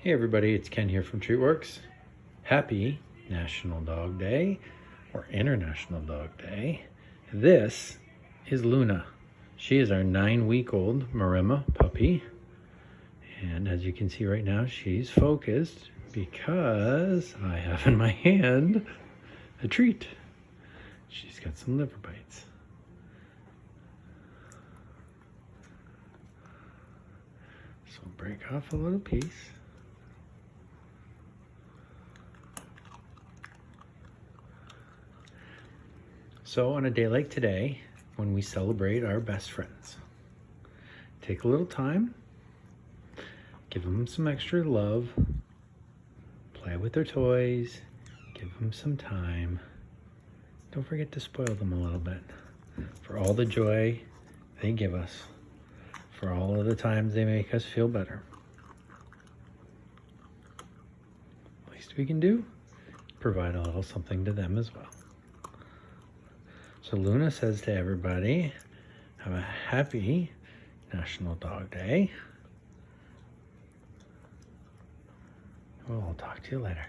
Hey everybody, it's Ken here from TreatWorks. Happy National Dog Day, or International Dog Day. This is Luna. She is our 9-week-old Maremma puppy. And as you can see right now, she's focused because I have in my hand a treat. She's got some liver bites. So I'll break off a little piece. So on a day like today, when we celebrate our best friends, take a little time, give them some extra love, play with their toys, give them some time. Don't forget to spoil them a little bit for all the joy they give us, for all of the times they make us feel better. Least we can do, provide a little something to them as well. So Luna says to everybody, have a happy National Dog Day. Well, I'll talk to you later.